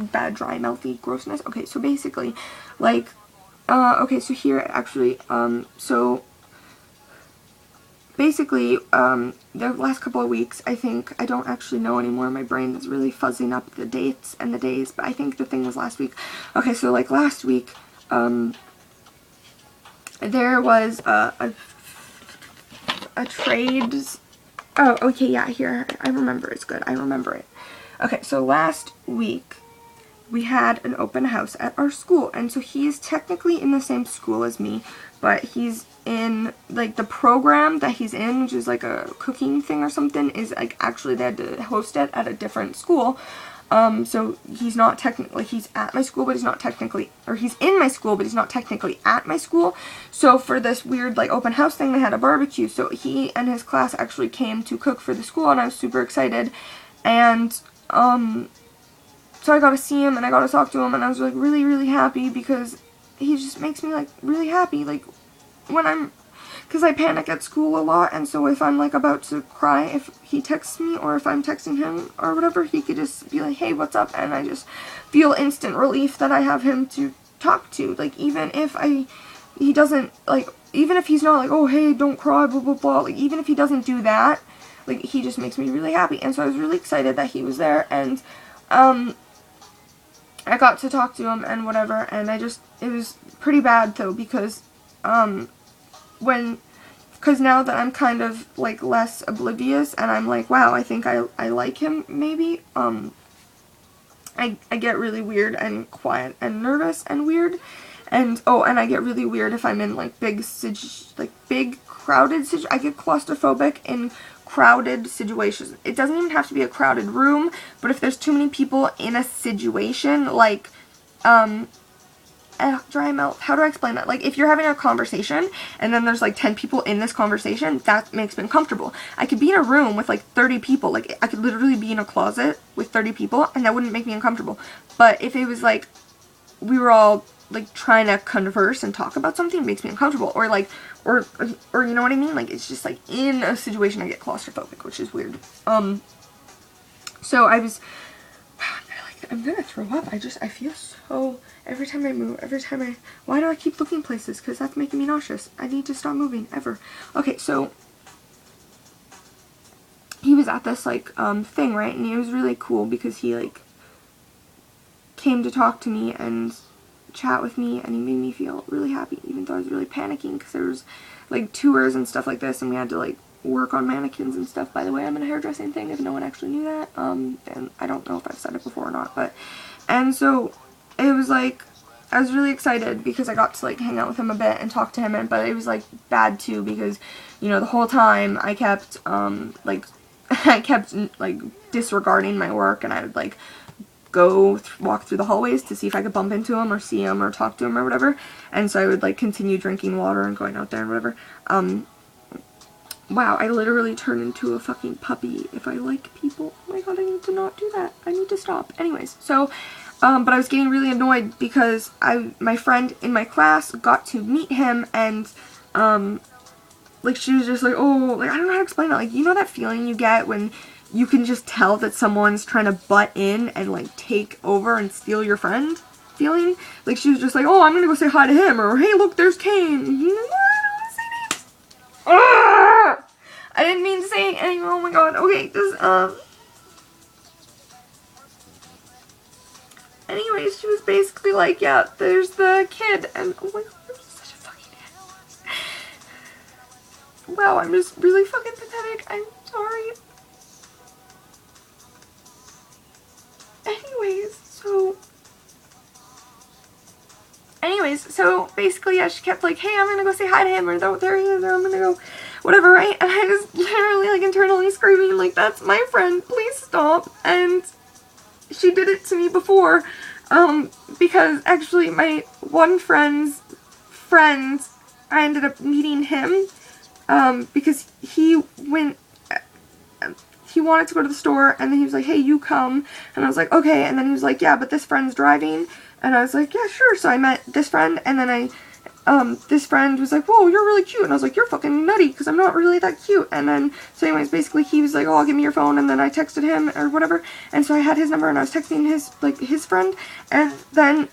bad, dry, mouthy grossness. Okay, so basically, like, okay, so here, actually, so basically, the last couple of weeks, I think, I don't actually know anymore, my brain is really fuzzing up the dates and the days, but I think the thing was last week. Okay, so, like, last week, there was, a trades, oh, okay, yeah, here, I remember, it's good, I remember it. Okay, so last week, we had an open house at our school, and so he's technically in the same school as me, but he's in, like, the program that he's in, which is, like, a cooking thing or something, is, like, actually they had to host it at a different school. So he's not technically, he's at my school, but he's not technically, or he's in my school, but he's not technically at my school. So for this weird, like, open house thing, they had a barbecue, so he and his class actually came to cook for the school, and I was super excited, and, so I got to see him, and I got to talk to him, and I was, like, really, really happy, because he just makes me, like, really happy, like, when because I panic at school a lot, and so if I'm, like, about to cry, if he texts me, or if I'm texting him, or whatever, he could just be like, hey, what's up, and I just feel instant relief that I have him to talk to, like, even if he doesn't, like, even if he's not, like, oh, hey, don't cry, blah, blah, blah, like, even if he doesn't do that, like, he just makes me really happy, and so I was really excited that he was there, and, I got to talk to him and whatever, and it was pretty bad though, because, because now that I'm kind of, like, less oblivious, and I'm like, wow, I think I like him, maybe, I get really weird and quiet and nervous and weird, and, oh, and I get really weird if I'm in, like, big crowded I get claustrophobic in crowded situations. It doesn't even have to be a crowded room, but if there's too many people in a situation, like, dry mouth, how do I explain that? Like, if you're having a conversation, and then there's, like, 10 people in this conversation, that makes me uncomfortable. I could be in a room with, like, 30 people, like, I could literally be in a closet with 30 people, and that wouldn't make me uncomfortable. But if it was, like, we were all, like, trying to converse and talk about something, it makes me uncomfortable, or, like, or you know what I mean? Like, it's just, like, in a situation I get claustrophobic, which is weird. So I was, I'm gonna throw up. I feel so, every time I move, why do I keep looking places? Because that's making me nauseous. I need to stop moving, ever. Okay, so, he was at this, like, thing, right? And it was really cool, because he, like, came to talk to me, and chat with me, and he made me feel really happy, even though I was really panicking, because there was, like, tours and stuff like this, and we had to, like, work on mannequins and stuff. By the way, I'm in a hairdressing thing, if no one actually knew that, and I don't know if I've said it before or not, but, and so, it was, like, I was really excited, because I got to, like, hang out with him a bit and talk to him, but it was, like, bad, too, because, you know, the whole time, I kept, like, disregarding my work, and I would, like, walk through the hallways to see if I could bump into him or see him or talk to him or whatever, and so I would, like, continue drinking water and going out there and whatever. Wow, I literally turn into a fucking puppy if I like people. Oh my god, I need to not do that. I need to stop. Anyways, so, but I was getting really annoyed because my friend in my class got to meet him, and, like, she was just like, oh, like, I don't know how to explain that, like, you know that feeling you get when you can just tell that someone's trying to butt in and, like, take over and steal your friend feeling? Like, she was just like, oh, I'm gonna go say hi to him, or, hey, look, there's Kane. You know, I don't want to say names. Ah! I didn't mean to say anything. Oh my god. Okay, anyways, she was basically like, yeah, there's the kid, and, oh my god, I'm just such a fucking idiot. Wow, I'm just really fucking pathetic. I'm sorry. Anyways, so basically, yeah, she kept like, hey, I'm gonna go say hi to him, or there he is, or I'm gonna go, whatever, right? And I was literally, like, internally screaming, like, that's my friend, please stop. And she did it to me before, because actually my one friend's friend, I ended up meeting him, because he wanted to go to the store, and then he was like, hey, you come, and I was like, okay, and then he was like, yeah, but this friend's driving, and I was like, yeah, sure, so I met this friend, and then I this friend was like, whoa, you're really cute. And I was like, you're fucking nutty, because I'm not really that cute. And then, so anyways, basically he was like, oh, give me your phone. And then I texted him or whatever. And so I had his number and I was texting his friend. And then,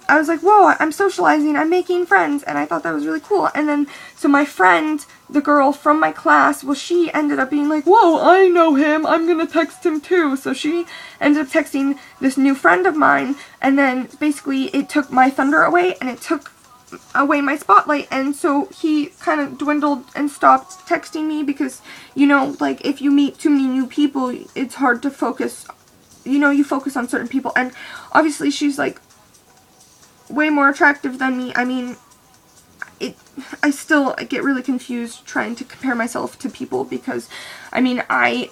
I was like, whoa, I'm socializing, I'm making friends, and I thought that was really cool. And then, so my friend, the girl from my class, well, she ended up being like, whoa, I know him, I'm gonna text him too. So she ended up texting this new friend of mine, and then basically it took my thunder away, and it took away my spotlight, and so he kind of dwindled and stopped texting me because, you know, like, if you meet too many new people, it's hard to focus, you know, you focus on certain people, and obviously she's, like, way more attractive than me. I mean, I still get really confused trying to compare myself to people because, I mean, I'm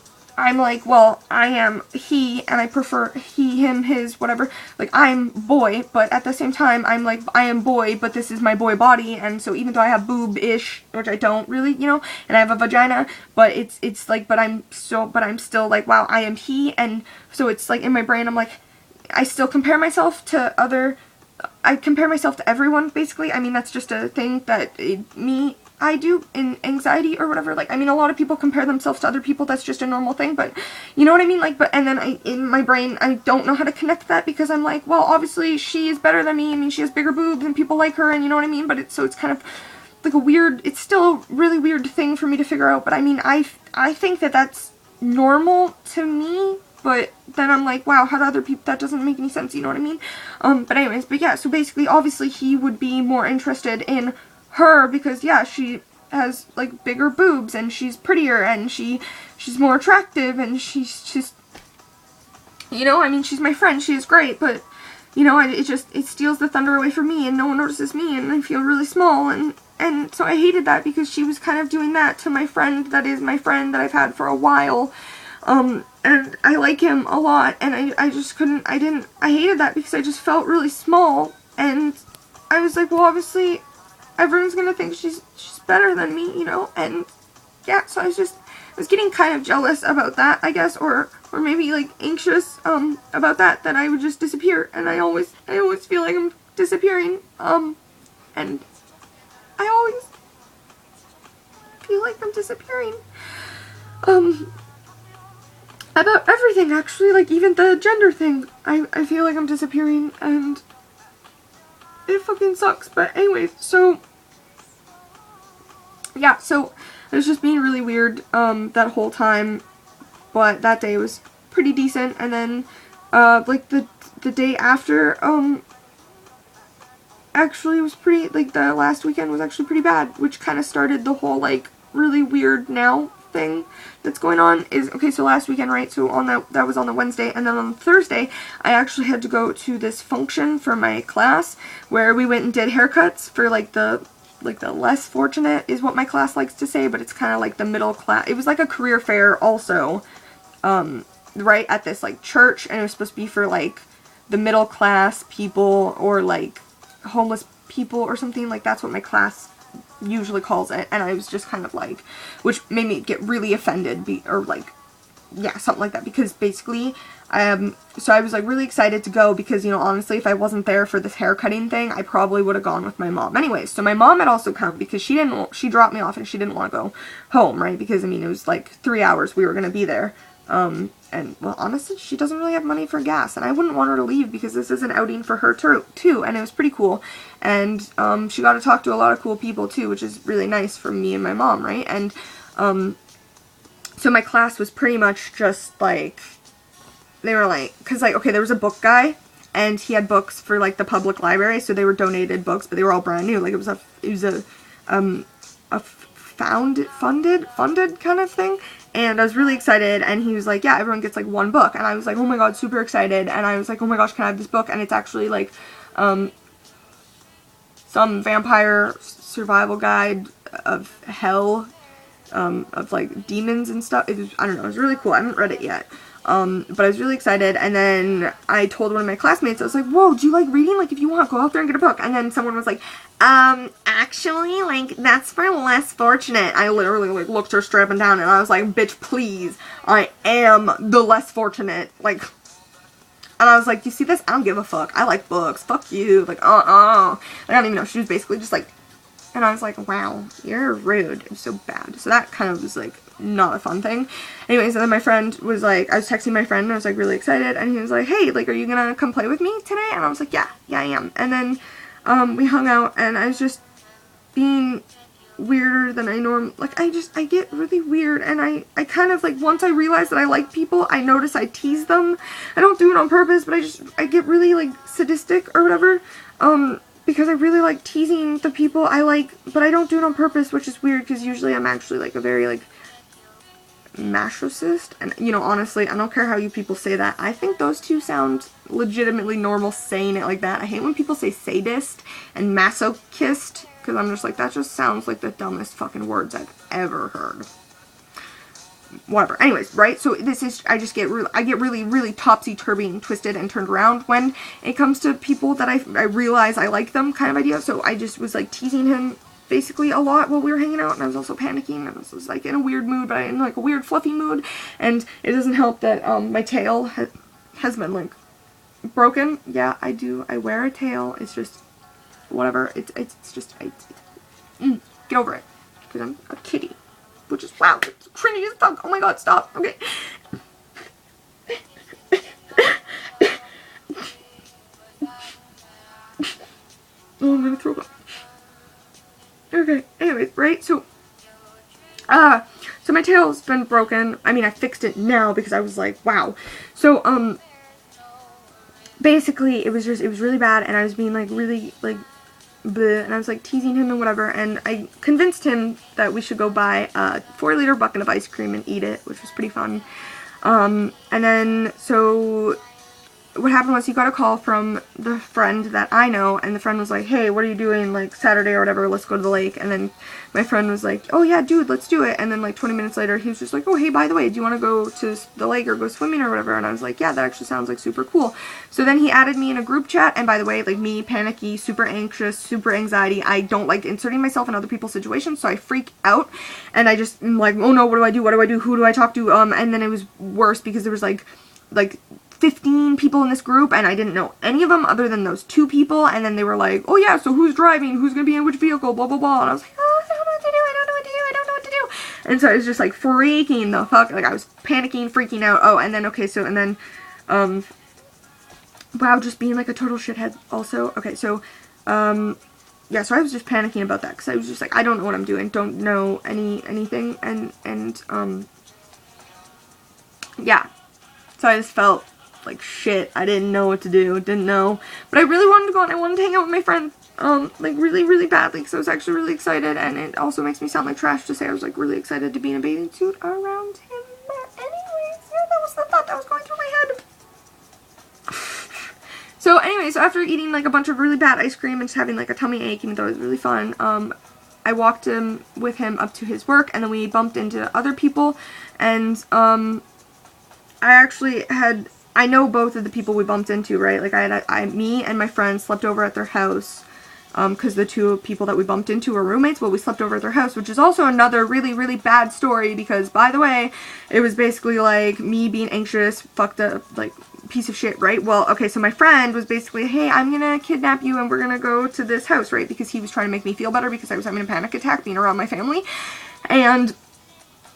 like, well, I am he, and I prefer he, him, his, whatever. Like, I'm boy, but at the same time, I'm like, I am boy, but this is my boy body, and so even though I have boob-ish, which I don't really, you know, and I have a vagina, but it's like, but I'm still like, wow, I am he, and so it's like, in my brain, I'm like, I still compare myself to I compare myself to everyone, basically. I mean, that's just a thing that I do in anxiety or whatever. Like, I mean, a lot of people compare themselves to other people. That's just a normal thing, but you know what I mean? Like, but, and then in my brain, I don't know how to connect that because I'm like, well, obviously she is better than me. I mean, she has bigger boobs and people like her, and you know what I mean? But so it's kind of like it's still a really weird thing for me to figure out. But I mean, I think that that's normal to me. But then I'm like, wow, how do other people, that doesn't make any sense, you know what I mean? But anyways, but yeah, so basically, obviously, he would be more interested in her because, yeah, she has, like, bigger boobs, and she's prettier, and she's more attractive, and she's just, you know, I mean, she's my friend, she is great, but, you know, it steals the thunder away from me, and no one notices me, and I feel really small, and so I hated that because she was kind of doing that to my friend that is my friend that I've had for a while, and I like him a lot, and I just couldn't, I hated that because I just felt really small, and I was like, well, obviously, everyone's gonna think she's better than me, you know, and, yeah, so I was getting kind of jealous about that, I guess, or maybe, like, anxious, about that I would just disappear, and I always feel like I'm disappearing, and I always feel like I'm disappearing, about everything, actually, like, even the gender thing, I feel like I'm disappearing, and it fucking sucks, but anyways, so, yeah, so, it was just being really weird, that whole time, but that day was pretty decent, and then, like, the day after, actually was pretty, like, the last weekend was actually pretty bad, which kind of started the whole, like, really weird now thing that's going on is, okay, so last weekend, right, so on that was on the Wednesday, and then on Thursday, I actually had to go to this function for my class, where we went and did haircuts for, like, the less fortunate, is what my class likes to say, but it's kind of like the middle class, it was like a career fair also, right, at this, like, church, and it was supposed to be for, like, the middle class people, or, like, homeless people, or something, like, that's what my class usually calls it, and I was just kind of like, which made me get really offended, or like, yeah, something like that, because basically, so I was like really excited to go, because, you know, honestly, if I wasn't there for this haircutting thing, I probably would have gone with my mom. Anyways, so my mom had also come, because she dropped me off, and she didn't want to go home, right, because, I mean, it was like 3 hours we were going to be there, and, well, honestly, she doesn't really have money for gas, and I wouldn't want her to leave, because this is an outing for her, too, and it was pretty cool, and, she got to talk to a lot of cool people, too, which is really nice for me and my mom, right, and, so my class was pretty much just, like, they were, like, because, like, okay, there was a book guy, and he had books for, like, the public library, so they were donated books, but they were all brand new, like, it was a funded kind of thing, and I was really excited, and he was like, yeah, everyone gets, like, one book, and I was like, oh my god, super excited, and I was like, oh my gosh, can I have this book, and it's actually, like, some vampire survival guide of hell, of, like, demons and stuff. It was, I don't know, it was really cool. I haven't read it yet. But I was really excited, and then I told one of my classmates, I was like, whoa, do you like reading? Like, if you want, go out there and get a book. And then someone was like, actually, like, that's for less fortunate. I literally, like, looked her straight up and down, and I was like, bitch, please, I am the less fortunate. Like, And I was like, you see this? I don't give a fuck. I like books. Fuck you. Like, I don't even know. She was basically just like, and I was like, wow, you're rude. It's so bad. So that kind of was like not a fun thing. Anyways, and then my friend was like, I was texting my friend and I was like really excited. And he was like, hey, like, are you gonna come play with me today? And I was like, yeah, I am. And then we hung out and I was just being weirder than I like, I get really weird, and I kind of, like, once I realize that I like people, I notice I tease them. I don't do it on purpose, but I get really, like, sadistic or whatever, because I really like teasing the people I like, but I don't do it on purpose, which is weird, because usually I'm actually, like, a very, like, masochist, and, you know, honestly, I don't care how you people say that, I think those two sound legitimately normal saying it like that. I hate when people say sadist and masochist, because I'm just like, that just sounds like the dumbest fucking words I've ever heard. Whatever. Anyways, right? So this is, I get really, really topsy-turvy and twisted and turned around when it comes to people that I realize I like them kind of idea. So I just was like teasing him basically a lot while we were hanging out, and I was also panicking, and I was like in a weird mood, but in like a weird fluffy mood, and it doesn't help that my tail has been like broken. Yeah, I do. I wear a tail. It's just whatever. It's just get over it, because I'm a kitty, which is, wow, it's cringy as fuck. Oh my god, stop. Okay. Oh, I'm gonna throw up. Okay, anyways, right, so my tail's been broken. I mean, I fixed it now because I was like, wow. So, basically, it was really bad, and I was being, like, really, like, bleh, and I was, like, teasing him and whatever, and I convinced him that we should go buy a 4-liter bucket of ice cream and eat it, which was pretty fun. And then, so what happened was he got a call from the friend that I know, and the friend was like, hey, what are you doing, like, Saturday or whatever, let's go to the lake. And then my friend was like, oh yeah, dude, let's do it. And then, like, 20 minutes later, he was just like, oh, hey, by the way, do you want to go to the lake or go swimming or whatever? And I was like, yeah, that actually sounds like super cool. So then he added me in a group chat, and by the way, like, me, panicky, super anxious, super anxiety, I don't like inserting myself in other people's situations, so I freak out, and I just am like, oh no, what do I do, who do I talk to, and then it was worse because there was, like 15 people in this group, and I didn't know any of them other than those 2 people, and then they were like, oh yeah, so who's driving, who's gonna be in which vehicle, blah blah blah, and I was like, oh, I don't know what to do, I don't know what to do, and so I was just like freaking the fuck, like I was panicking, freaking out. Oh, and then, okay, so, and then, wow, just being like a total shithead also. Okay, so, yeah, so I was just panicking about that, because I was just like, I don't know what I'm doing, don't know anything, and, yeah, so I just felt like shit. I didn't know what to do, but I really wanted to go, and I wanted to hang out with my friend, like really, really badly, because I was actually really excited, and it also makes me sound like trash to say I was like really excited to be in a bathing suit around him, but anyways, yeah, that was the thought that was going through my head. So anyways, after eating like a bunch of really bad ice cream and just having like a tummy ache, even though it was really fun, I walked with him up to his work, and then we bumped into other people, and, I know both of the people we bumped into, right? Like, me and my friend slept over at their house, because the 2 people that we bumped into were roommates. Well, we slept over at their house, which is also another really, really bad story, because, by the way, it was basically, like, me being anxious, fucked up, like, piece of shit, right? Well, okay, so my friend was basically, hey, I'm gonna kidnap you, and we're gonna go to this house, right? Because he was trying to make me feel better, because I was having a panic attack being around my family, and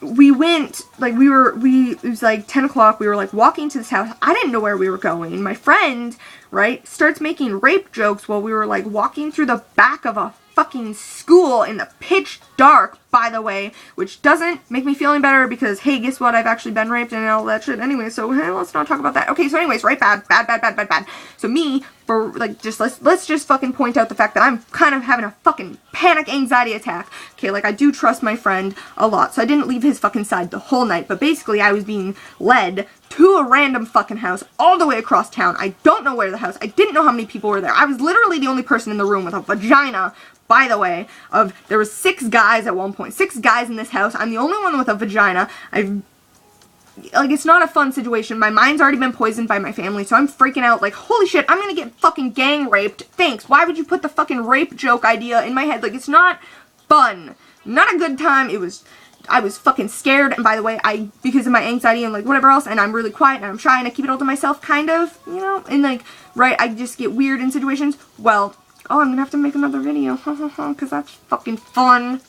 we went, like, it was like 10 o'clock, we were, like, walking to this house. I didn't know where we were going. My friend, right, starts making rape jokes while we were, like, walking through the back of a fucking school in the pitch dark, by the way, which doesn't make me feel any better, because, hey, guess what, I've actually been raped and all that shit anyway, so, hey, let's not talk about that. Okay, so anyways, right, bad. So me, for, like, just, let's just fucking point out the fact that I'm kind of having a fucking panic anxiety attack. Okay, like, I do trust my friend a lot, so I didn't leave his fucking side the whole night, but basically I was being led to a random fucking house all the way across town. I don't know where the house, I didn't know how many people were there. I was literally the only person in the room with a vagina, by the way, there was 6 guys at one point. 6 guys in this house. I'm the only one with a vagina. Like, it's not a fun situation. My mind's already been poisoned by my family, so I'm freaking out, like, holy shit, I'm gonna get fucking gang raped. Thanks. Why would you put the fucking rape joke idea in my head? Like, it's not fun. Not a good time. It was I was fucking scared, and by the way, because of my anxiety and like whatever else, and I'm really quiet and I'm shy and I keep it all to myself, kind of, you know, and like, right, I just get weird in situations. Well, oh, I'm gonna have to make another video, because that's fucking fun.